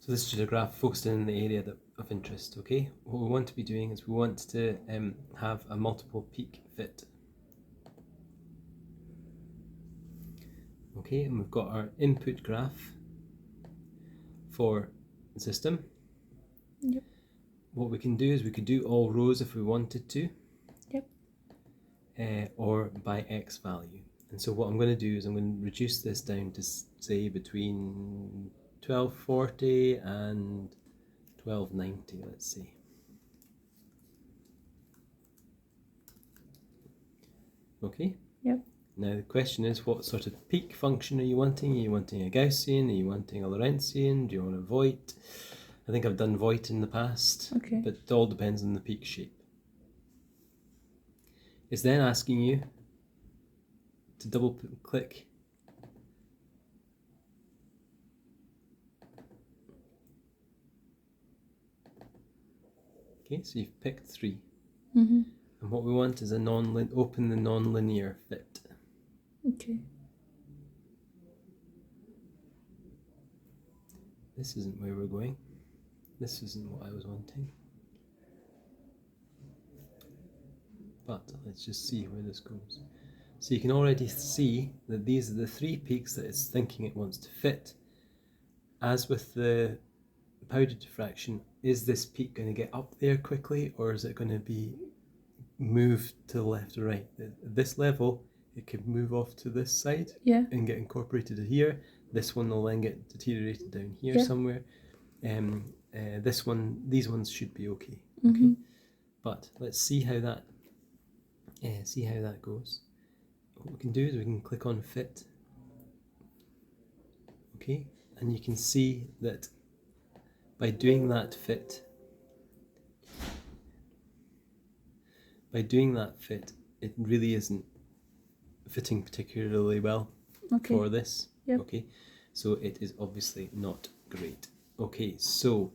So this is just a graph focused in the area of interest, okay? What we want to be doing is we want to have a multiple peak fit. Okay, and we've got our input graph for the system. Yep. What we can do is we could do all rows if we wanted to. Yep. Or by X value. And so what I'm going to do is I'm going to reduce this down to say between 1240 and 1290, let's see. Okay? Yep. Now the question is, what sort of peak function are you wanting? Are you wanting a Gaussian? Are you wanting a Lorentzian? Do you want a Voigt? I think I've done Voigt in the past, Okay. but it all depends on the peak shape. It's then asking you to double click okay, so you've picked 3. Mm-hmm. And what we want is open the non-linear fit. Okay. This isn't where we're going. This isn't what I was wanting. But let's just see where this goes. So you can already see that these are the 3 peaks that it's thinking it wants to fit. As with the powder diffraction, is this peak going to get up there quickly, or is it going to be moved to the left or right? At this level, it could move off to this side and get incorporated here. This one will then get deteriorated down here somewhere. These ones should be okay. Mm-hmm. Okay, but let's see how that goes. What we can do is we can click on fit. Okay, and you can see that by doing that fit, it really isn't fitting particularly well for this. Yep. Okay, so it is obviously not great. Okay, so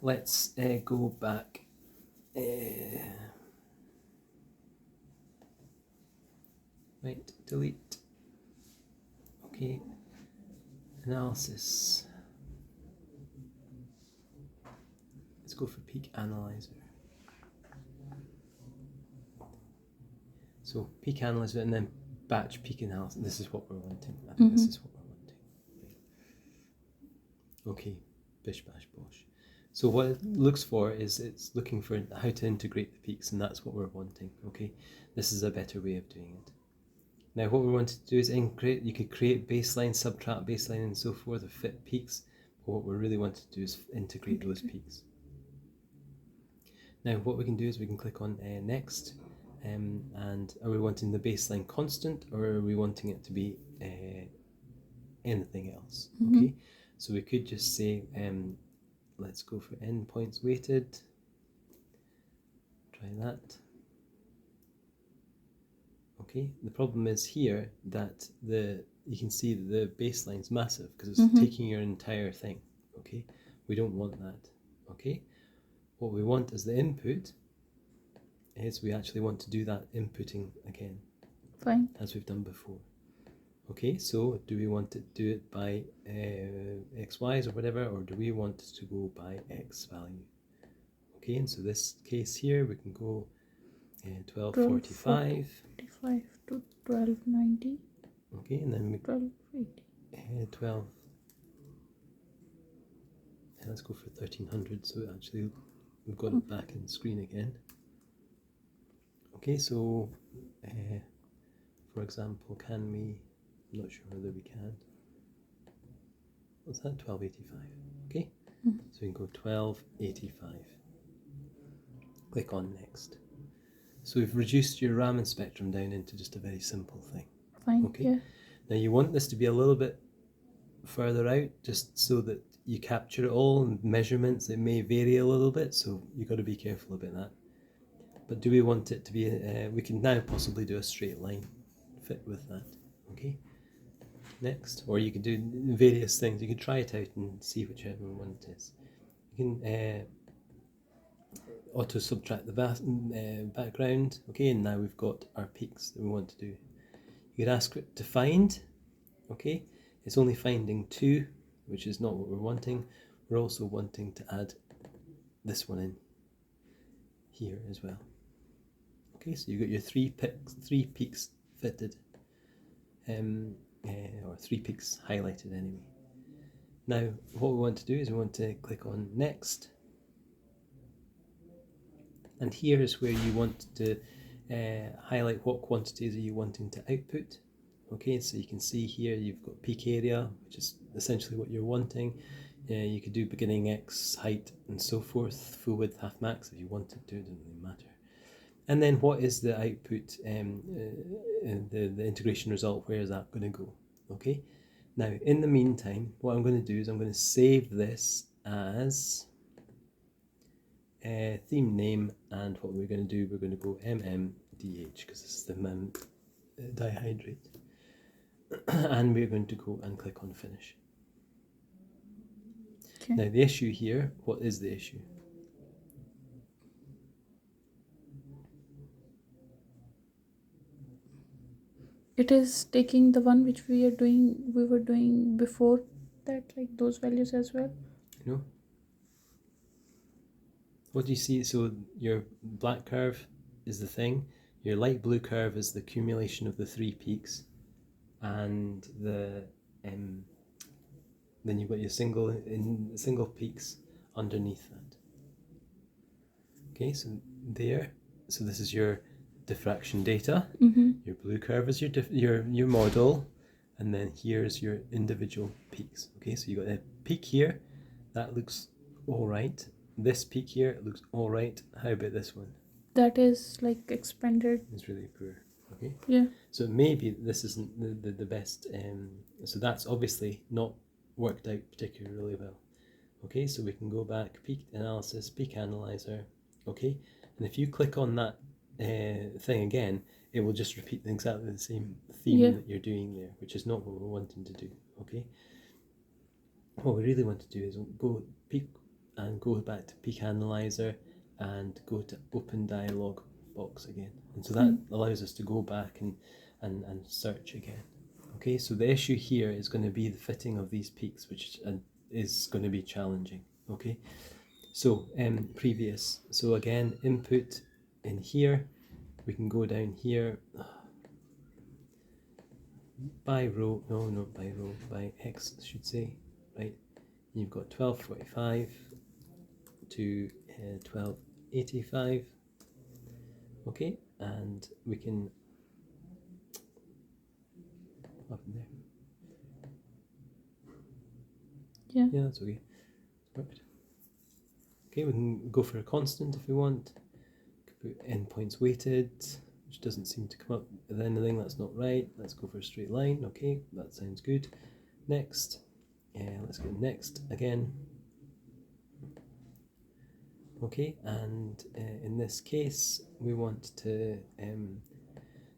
let's go back. Right, delete. Okay, analysis. Let's go for peak analyzer. So peak analyzer and then batch peak analysis. This is what we're wanting. I think this is what we're wanting. Right. Okay, bish bash bosh. So what it looks for is it's looking for how to integrate the peaks, and that's what we're wanting. Okay, this is a better way of doing it. Now what we want to do is you could create baseline, subtract baseline and so forth, or fit peaks, but what we really want to do is integrate those peaks. Now what we can do is we can click on next, and are we wanting the baseline constant, or are we wanting it to be anything else? Okay, so we could just say let's go for endpoints weighted, try that. Okay, the problem is here that you can see that the baseline's massive because it's taking your entire thing. Okay, we don't want that. Okay, what we want as the input is we actually want to do that inputting again. Fine. As we've done before. Okay, so do we want to do it by XYs or whatever, or do we want to go by X value? Okay, and so this case here we can go 1245. 1245 to 1290. Okay, and then we 1280. 12. Let's go for 1300. So actually, we've got it back in the screen again. Okay, so for example, can we? I'm not sure whether we can. What's that? 1285. Okay, so we can go 1285. Click on next. So we've reduced your Raman spectrum down into just a very simple thing. Fine. Okay. Yeah. Now you want this to be a little bit further out, just so that you capture it all. And measurements, it may vary a little bit, so you've got to be careful about that. But do we want it to be? We can now possibly do a straight line fit with that. Okay. Next, or you can do various things. You can try it out and see whichever one it is. You can auto subtract the background. Okay, and now we've got our peaks that we want to do. You could ask it to find. Okay, it's only finding 2. which is not what we're wanting. We're also wanting to add this one in here as well. Okay, so you've got your three peaks fitted, or 3 peaks highlighted anyway. Now, what we want to do is we want to click on Next, and here is where you want to highlight what quantities are you wanting to output. Okay, so you can see here you've got peak area, which is essentially what you're wanting. You could do beginning X, height, and so forth, full width, half max if you wanted to, it doesn't really matter. And then what is the output, the integration result, where is that going to go? Okay, now in the meantime, what I'm going to do is I'm going to save this as theme name, and what we're going to do, we're going to go MMDH, because this is the dihydrate. And we're going to go and click on finish. Okay. Now the issue here, what is the issue? It is taking the one which we were doing before that, like those values as well. No? What do you see? So your black curve is the thing, your light blue curve is the accumulation of the 3 peaks, and then you've got your single peaks underneath that. Okay, so this is your diffraction data. Your blue curve is your model, and then here's your individual peaks. Okay, so you got a peak here, that looks all right. This peak here, it looks all right. How about this one? That is like expanded. It's really poor. Okay. Yeah. So maybe this isn't the best. So that's obviously not worked out particularly well. Okay, so we can go back, peak analysis, peak analyzer. Okay, and if you click on that thing again, it will just repeat exactly the same theme that you're doing there, which is not what we're wanting to do. Okay, what we really want to do is go peak and go back to peak analyzer and go to open dialog box again, and so that allows us to go back and search again. Okay, so the issue here is going to be the fitting of these peaks, which is going to be challenging. Okay, so previous, so again, input in here, we can go down here by row, no, not by row, by X I should say, right? You've got 1245 to 1285. Okay, and we can up in there. Yeah, that's okay. Perfect. Okay, we can go for a constant if we want. Put endpoints weighted, which doesn't seem to come up with anything. That's not right. Let's go for a straight line. Okay, that sounds good. Next. Let's go next again. Okay, and in this case, we want to,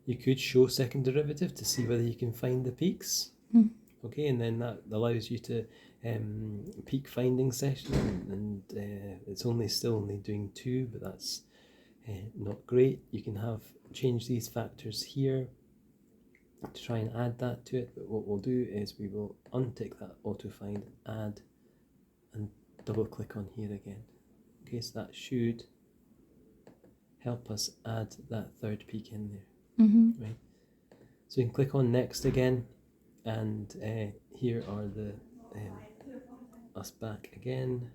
you could show second derivative to see whether you can find the peaks. Okay, and then that allows you to peak finding session, and it's still only doing 2, but that's not great. You can change these factors here to try and add that to it, but what we'll do is we will untick that auto find, add, and double click on here again. Okay, so that should help us add that third peak in there. Right, so you can click on next again, and here are the us back again.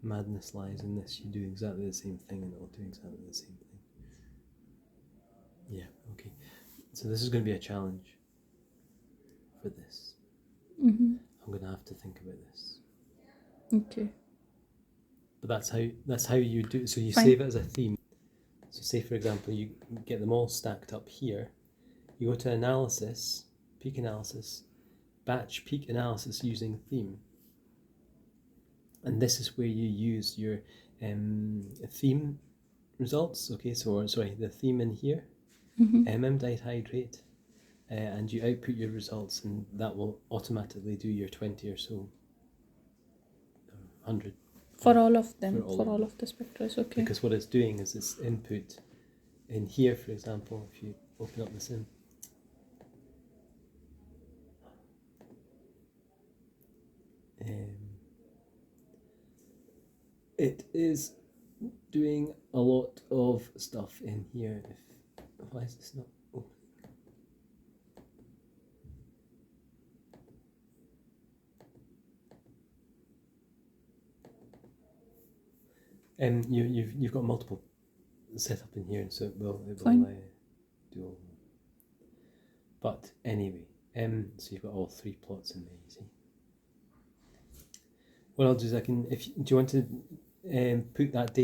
Madness lies in this. You do exactly the same thing and it'll do exactly the same thing. Yeah, okay. So this is going to be a challenge for this. I'm going to have to think about this. Okay. But that's how you do. So you Fine. save it as a theme. So say for example you get them all stacked up here. You go to analysis, peak analysis, batch peak analysis using theme. And this is where you use your theme results. Okay, so sorry, the theme in here, dihydrate, and you output your results, and that will automatically do your 20 or so 100. For all of them, For all for of all them. of the spectras, okay. Because what it's doing is it's input in here, for example, if you open up the sim. It is doing a lot of stuff in here. Why is this not open? You've got multiple set up in here, so it will Fine. do all. But anyway, so you've got all 3 plots in there. You see. What I'll do is do you want to put that data